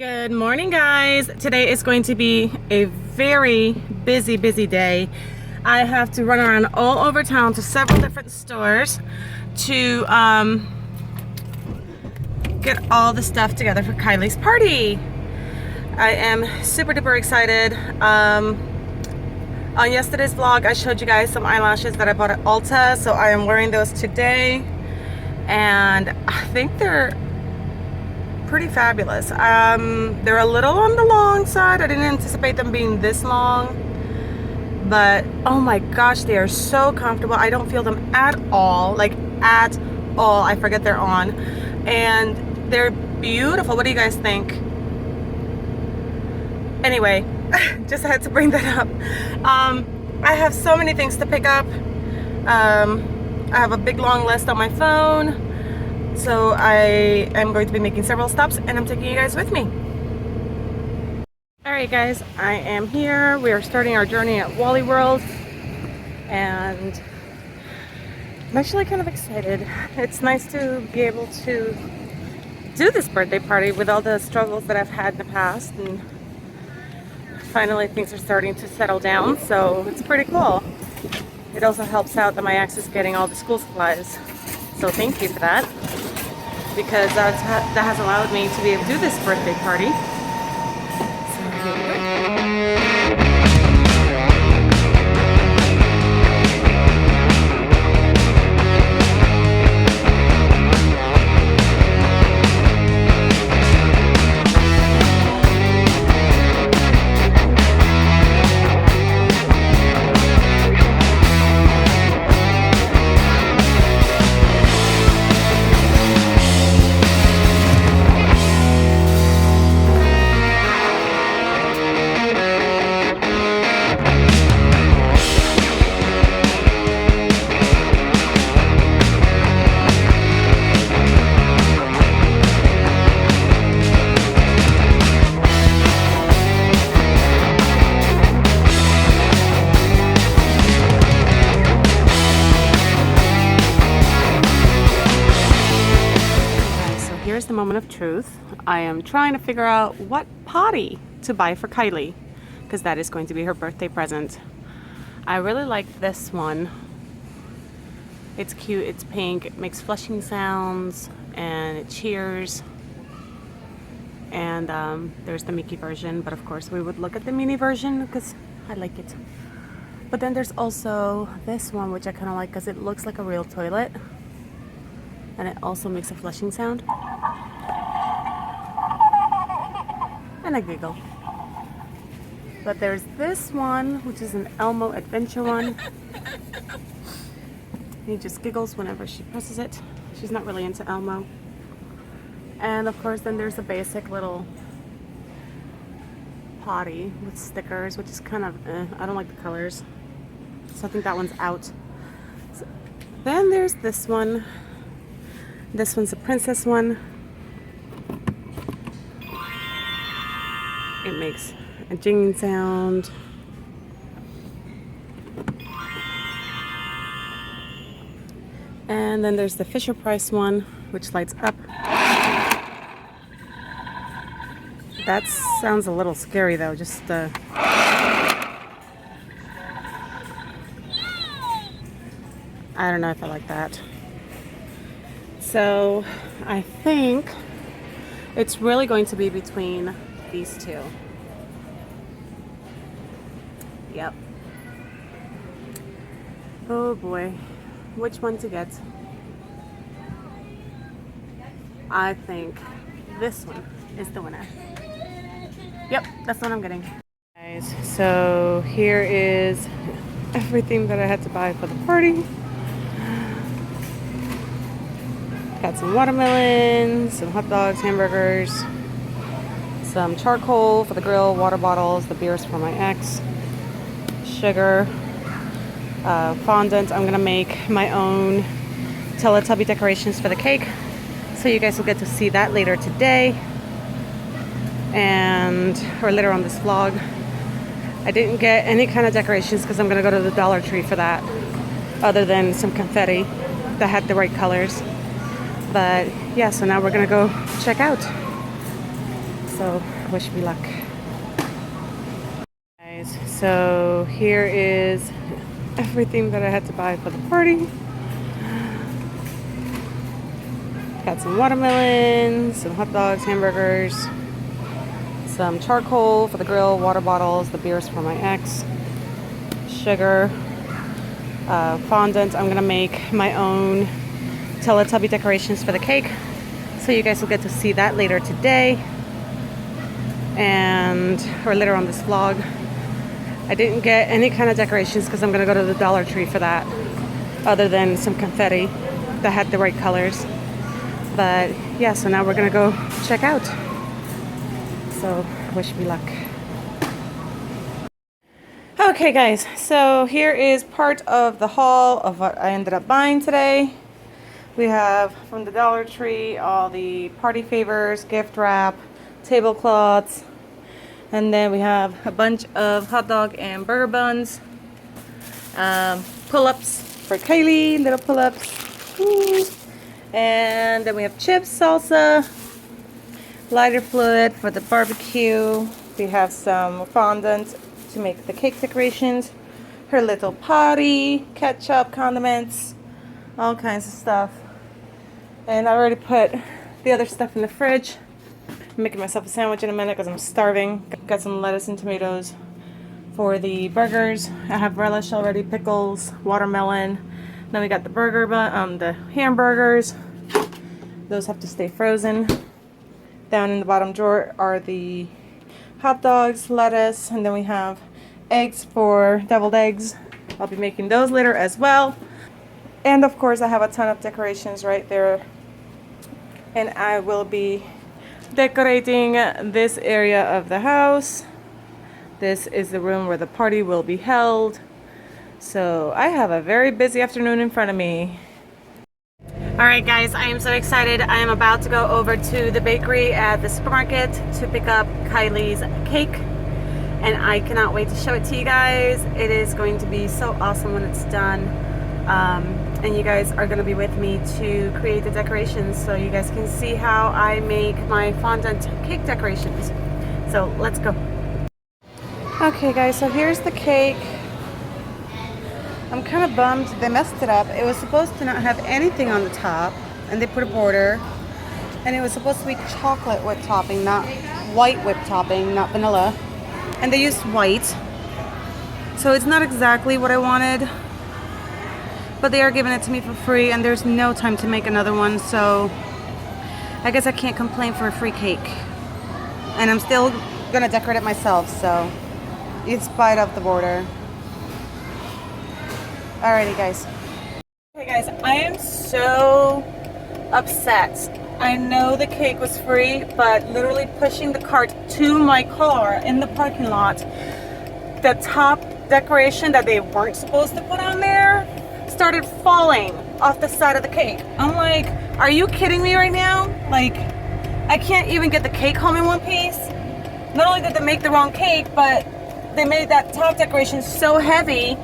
Good morning, guys. Today is going to be a very busy day. I have to run around all over town to several different stores to get all the stuff together for Kylie's party. I am super duper excited. On yesterday's vlog, I showed you guys some eyelashes that I bought at Ulta, so I am wearing those today, and I think they're pretty fabulous. They're a little on the long side. I didn't anticipate them being this long, but oh my gosh, they are so comfortable. I don't feel them at all, like at all. I forget they're on, and they're beautiful. What do you guys think? Anyway, just had to bring that up. I have so many things to pick up. I have a big long list on my phone. So I am going to be making several stops, and I'm taking you guys with me. Alright guys, I am here. We are starting our journey at Wally World, and I'm actually kind of excited. It's nice to be able to do this birthday party with all the struggles that I've had in the past, and finally things are starting to settle down, so it's pretty cool. It also helps out that my ex is getting all the school supplies, so thank you for that, because that has allowed me to be able to do this birthday party. So here we go. Here's the moment of truth. I am trying to figure out what potty to buy for Kylie, because that is going to be her birthday present. I really like this one. It's cute, it's pink, it makes flushing sounds, and it cheers. And there's the Mickey version, but of course we would look at the mini version because I like it. But then there's also this one, which I kind of like because it looks like a real toilet, and it also makes a flushing sound. And a giggle. But there's this one, which is an Elmo adventure one. He just giggles whenever she presses it. She's not really into Elmo. And of course then there's a basic little potty with stickers, which is kind of I don't like the colors, so I think that one's out. So then there's this one. This one's a princess one. It makes a jingling sound. And then there's the Fisher Price one, which lights up. That sounds a little scary though, just I don't know if I like that. So I think it's really going to be between these two. Yep. Oh boy, which one to get? I think this one is the winner. Yep, that's what I'm getting. Guys, so here is everything that I had to buy for the party. Got some watermelons, some hot dogs, hamburgers, some charcoal for the grill, water bottles, the beers for my ex, sugar, fondant. I'm gonna make my own Teletubby decorations for the cake, so you guys will get to see that later today, or later on this vlog. I didn't get any kind of decorations because I'm gonna go to the Dollar Tree for that, other than some confetti that had the right colors. But yeah, so now we're gonna go check out. So wish me luck. Guys, so here is everything that I had to buy for the party. Got some watermelons, some hot dogs, hamburgers, some charcoal for the grill, water bottles, the beers for my ex, sugar, fondant. I'm gonna make my own Teletubby decorations for the cake, so you guys will get to see that later today or later on this vlog. I didn't get any kind of decorations because I'm gonna go to the Dollar Tree for that, other than some confetti that had the right colors. But yeah, so now we're gonna go check out. So wish me luck. Okay guys, so here is part of the haul of what I ended up buying today. We have from the Dollar Tree all the party favors, gift wrap, tablecloths, and then we have a bunch of hot dog and burger buns, pull-ups for Kylie, little pull-ups. Woo. And then we have chips, salsa, lighter fluid for the barbecue. We have some fondant to make the cake decorations, her little potty, ketchup, condiments, all kinds of stuff. And I already put the other stuff in the fridge. I'm making myself a sandwich in a minute because I'm starving. Got some lettuce and tomatoes for the burgers. I have relish already, pickles, watermelon. Then we got the the hamburgers. Those have to stay frozen. Down in the bottom drawer are the hot dogs, lettuce, and then we have eggs for deviled eggs. I'll be making those later as well. And of course I have a ton of decorations right there. And I will be decorating this area of the house. This is the room where the party will be held. So I have a very busy afternoon in front of me. Alright guys, I am so excited. I am about to go over to the bakery at the supermarket to pick up Kylie's cake. And I cannot wait to show it to you guys. It is going to be so awesome when it's done. And you guys are going to be with me to create the decorations so you guys can see how I make my fondant cake decorations. So let's go. Okay guys, so here's the cake. I'm kind of bummed they messed it up. It was supposed to not have anything on the top, and they put a border, and it was supposed to be chocolate whipped topping, not white whipped topping, not vanilla, and they used white, so it's not exactly what I wanted, but they are giving it to me for free, and there's no time to make another one, so I guess I can't complain for a free cake. And I'm still gonna decorate it myself, so in spite of the border. Alrighty guys. Okay guys, I am so upset. I know the cake was free, but literally pushing the cart to my car in the parking lot, the top decoration that they weren't supposed to put on there started falling off the side of the cake. I'm like, are you kidding me right now? Like, I can't even get the cake home in one piece. Not only did they make the wrong cake, but they made that top decoration so heavy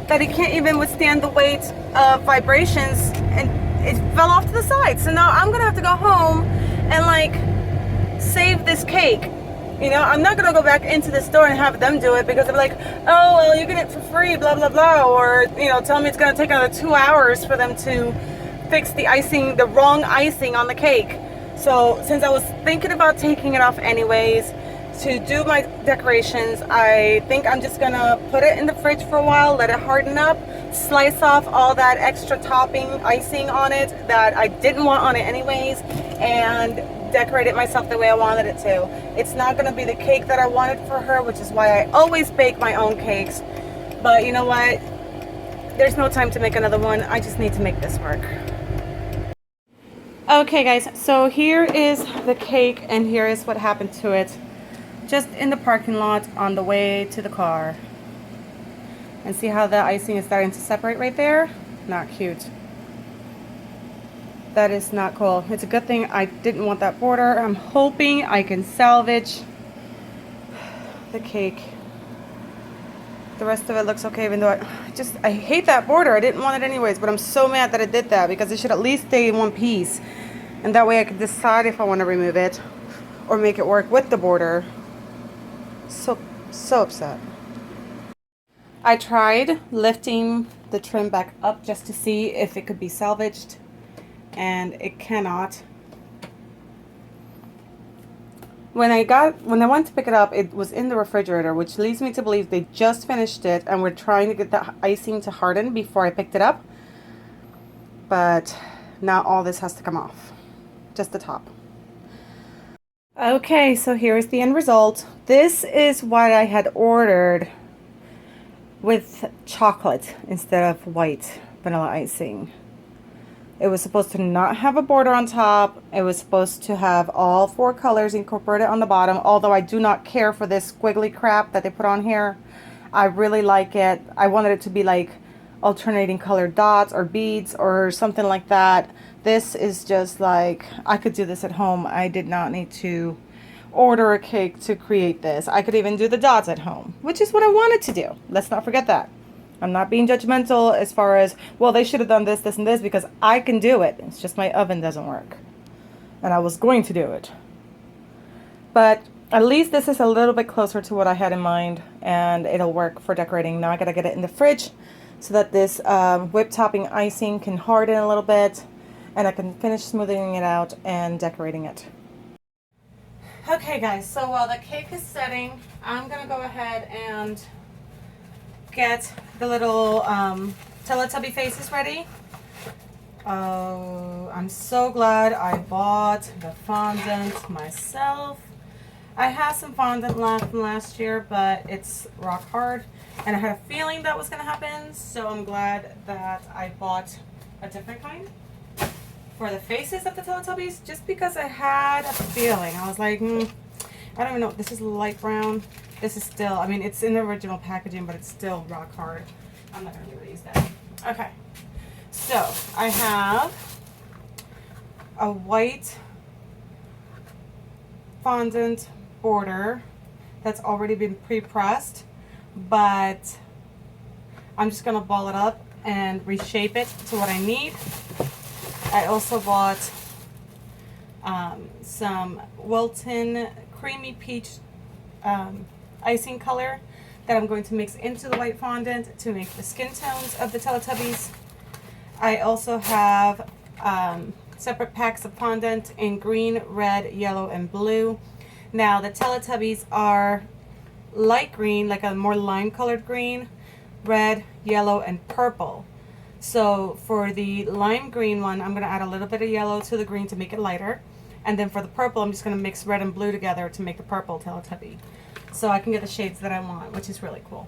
that it can't even withstand the weight of vibrations, and it fell off to the side. So now I'm gonna have to go home and like save this cake. You know, I'm not gonna go back into the store and have them do it because they're like, oh well, you get it for free, blah blah blah, or you know, tell me it's gonna take another 2 hours for them to fix the icing, the wrong icing on the cake. So since I was thinking about taking it off anyways to do my decorations, I think I'm just gonna put it in the fridge for a while, let it harden up, slice off all that extra topping icing on it that I didn't want on it anyways, and decorate it myself the way I wanted it to. It's not gonna be the cake that I wanted for her, which is why I always bake my own cakes. But you know what? There's no time to make another one. I just need to make this work. Okay guys, so here is the cake and here is what happened to it. Just in the parking lot on the way to the car. And see how the icing is starting to separate right there? Not cute. That is not cool. It's a good thing I didn't want that border. I'm hoping I can salvage the cake. The rest of it looks okay, even though I hate that border. I didn't want it anyways, but I'm so mad that I did that because it should at least stay in one piece. And that way I could decide if I want to remove it or make it work with the border. So upset. I tried lifting the trim back up just to see if it could be salvaged, and it cannot. When I went to pick it up, it was in the refrigerator, which leads me to believe they just finished it and were trying to get the icing to harden before I picked it up. But now all this has to come off, just the top. Okay, so here's the end result. This is what I had ordered with chocolate instead of white vanilla icing. It was supposed to not have a border on top. It was supposed to have all 4 colors incorporated on the bottom, although I do not care for this squiggly crap that they put on here. I really like it. I wanted it to be like alternating colored dots or beads or something like that. This is just like, I could do this at home. I did not need to order a cake to create this. I could even do the dots at home, which is what I wanted to do. Let's not forget that. I'm not being judgmental as far as, well, they should have done this, this, and this, because I can do it. It's just my oven doesn't work. And I was going to do it. But at least this is a little bit closer to what I had in mind, and it'll work for decorating. Now I gotta get it in the fridge so that this whipped topping icing can harden a little bit, and I can finish smoothing it out and decorating it. Okay guys, so while the cake is setting, I'm gonna go ahead and get the little Teletubby faces ready. Oh, I'm so glad I bought the fondant myself. I have some fondant left from last year, but it's rock hard, and I had a feeling that was gonna happen, so I'm glad that I bought a different kind for the faces of the Teletubbies, just because I had a feeling. I was like, I don't even know. This is light brown. This is still, I mean, it's in the original packaging, but it's still rock hard. I'm not going to be able to use that. Okay. So, I have a white fondant border that's already been pre-pressed, but I'm just going to ball it up and reshape it to what I need. I also bought some Wilton Creamy Peach icing color that I'm going to mix into the white fondant to make the skin tones of the Teletubbies. I also have separate packs of fondant in green, red, yellow, and blue. Now the Teletubbies are light green, like a more lime colored green, red, yellow, and purple. So for the lime green one, I'm going to add a little bit of yellow to the green to make it lighter. And then for the purple, I'm just going to mix red and blue together to make the purple Teletubby. So I can get the shades that I want, which is really cool.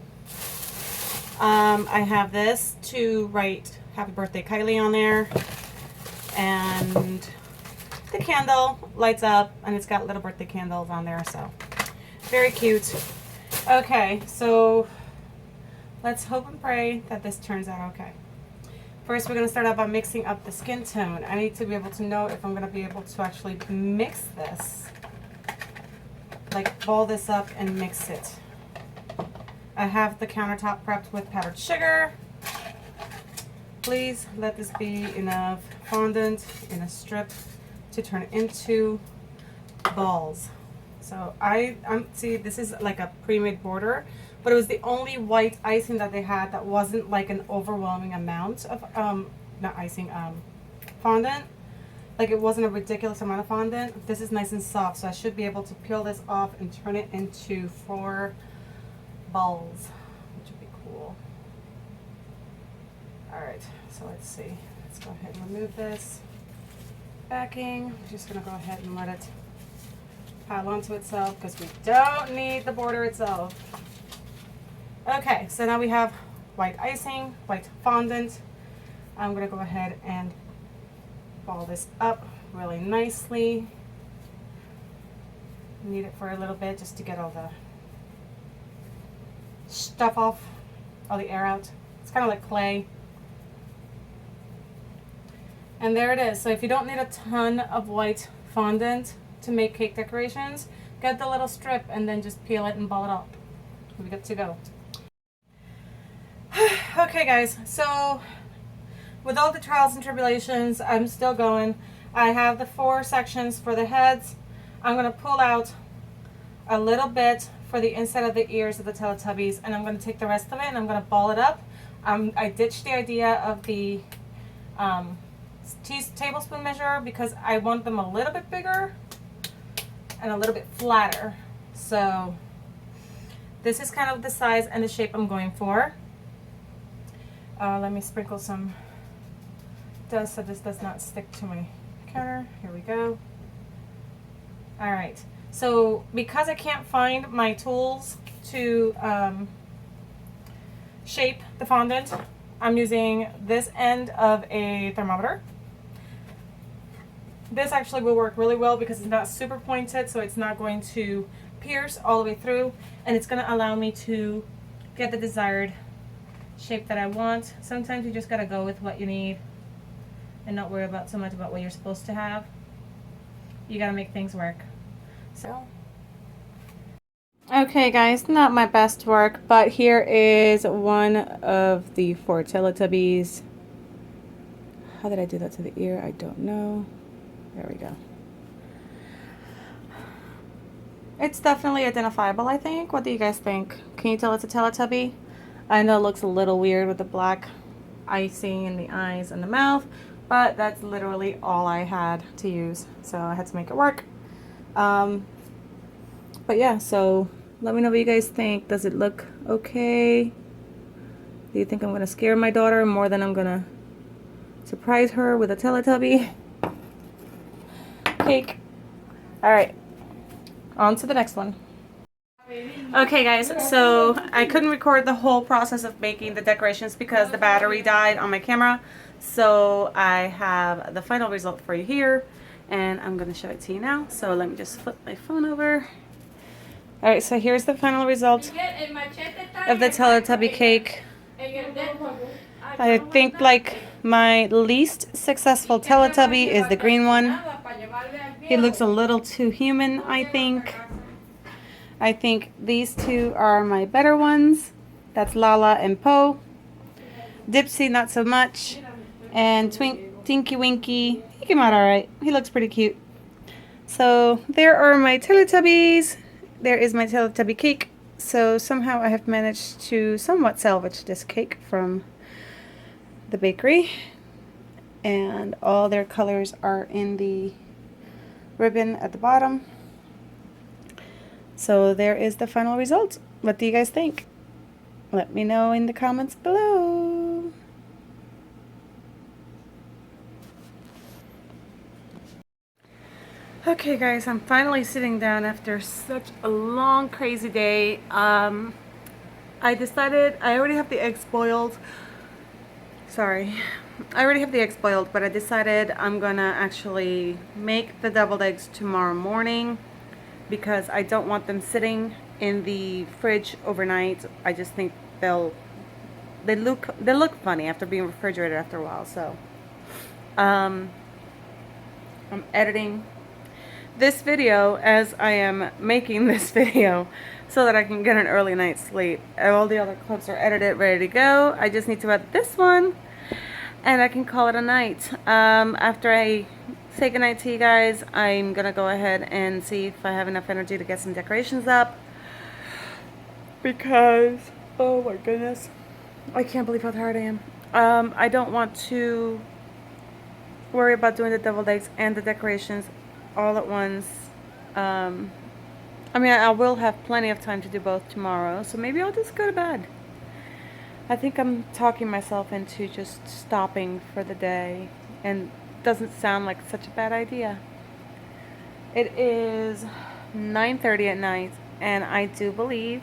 I have this to write Happy Birthday Kylie on there. And the candle lights up, and it's got little birthday candles on there, so very cute. Okay, so let's hope and pray that this turns out okay. First, we're going to start out by mixing up the skin tone. I need to be able to know if I'm going to be able to actually mix this. Like, ball this up and mix it. I have the countertop prepped with powdered sugar. Please let this be enough fondant in a strip to turn it into balls. So see, this is like a pre-made border, but it was the only white icing that they had that wasn't like an overwhelming amount of fondant. Like, it wasn't a ridiculous amount of fondant. This is nice and soft, so I should be able to peel this off and turn it into 4 balls, which would be cool. Alright, so let's see. Let's go ahead and remove this backing. I'm just going to go ahead and let it pile onto itself because we don't need the border itself. Okay, so now we have white icing, white fondant. I'm going to go ahead and ball this up really nicely. Knead it for a little bit just to get all the stuff off, all the air out. It's kind of like clay. And there it is. So if you don't need a ton of white fondant to make cake decorations, get the little strip and then just peel it and ball it up. We're good to go. Okay guys, so with all the trials and tribulations, I'm still going. I have the 4 sections for the heads. I'm going to pull out a little bit for the inside of the ears of the Teletubbies, and I'm going to take the rest of it and I'm going to ball it up. I ditched the idea of the tablespoon measure because I want them a little bit bigger and a little bit flatter. So this is kind of the size and the shape I'm going for. Let me sprinkle some dust so this does not stick to my counter. Here we go. All right. So because I can't find my tools to shape the fondant, I'm using this end of a thermometer. This actually will work really well because it's not super pointed, so it's not going to pierce all the way through, and it's going to allow me to get the desired shape that I want. Sometimes you just got to go with what you need and not worry about so much about what you're supposed to have. You got to make things work. So okay guys, not my best work, but here is one of the 4 Teletubbies. How did I do that to the ear? I don't know. There we go. It's definitely identifiable, I think. What do you guys think? Can you tell it's a Teletubby? I know it looks a little weird with the black icing in the eyes and the mouth, but that's literally all I had to use, so I had to make it work. But yeah, so let me know what you guys think. Does it look okay? Do you think I'm gonna scare my daughter more than I'm gonna surprise her with a Teletubby cake? All right, on to the next one. Okay guys, so I couldn't record the whole process of making the decorations because the battery died on my camera. So I have the final result for you here, and I'm gonna show it to you now. So let me just flip my phone over. Alright, so here's the final result of the Teletubby cake. I think like my least successful Teletubby is the green one. He looks a little too human, I think. I think these two are my better ones. That's Lala and Po. Dipsy, not so much. And Tinky Winky, he came out alright. He looks pretty cute. So there are my Teletubbies. There is my Teletubby cake. So somehow I have managed to somewhat salvage this cake from the bakery. And all their colors are in the ribbon at the bottom. So there is the final result. What do you guys think? Let me know in the comments below. Okay guys, I'm finally sitting down after such a long crazy day. I decided I already have the eggs boiled. Sorry. I already have the eggs boiled, but I decided I'm gonna actually make the deviled eggs tomorrow morning because I don't want them sitting in the fridge overnight. I just think they look funny after being refrigerated after a while. So I'm editing this video as I am making this video so that I can get an early night's sleep. All the other clips are edited, ready to go. I just need to edit this one and I can call it a night. After I say goodnight to you guys, I'm gonna go ahead and see if I have enough energy to get some decorations up, because oh my goodness, I can't believe how tired I am. I don't want to worry about doing the deviled eggs and the decorations all at once. I mean, I will have plenty of time to do both tomorrow, so maybe I'll just go to bed. I think I'm talking myself into just stopping for the day, and doesn't sound like such a bad idea. It is 9:30 at night, and I do believe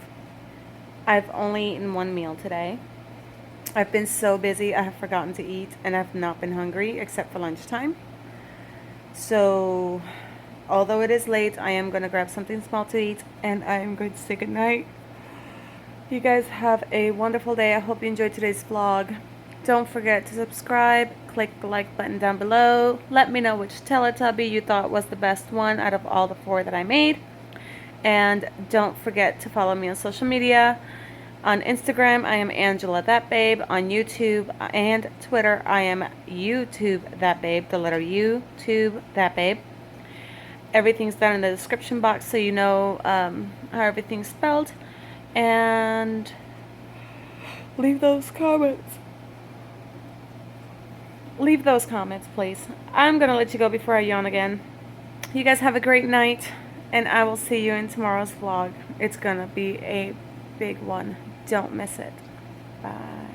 I've only eaten one meal today. I've been so busy, I have forgotten to eat, and I've not been hungry except for lunchtime. So although it is late, I am going to grab something small to eat, and I am going to say goodnight. You guys have a wonderful day. I hope you enjoyed today's vlog. Don't forget to subscribe, click the like button down below. Let me know which Teletubby you thought was the best one out of all the 4 that I made. And don't forget to follow me on social media. On Instagram, I am Angela That Babe. On YouTube and Twitter, I am YouTube That Babe, the letter U, Tube That Babe. Everything's down in the description box so you know how everything's spelled. And leave those comments. Leave those comments, please. I'm going to let you go before I yawn again. You guys have a great night, and I will see you in tomorrow's vlog. It's going to be a big one. Don't miss it. Bye.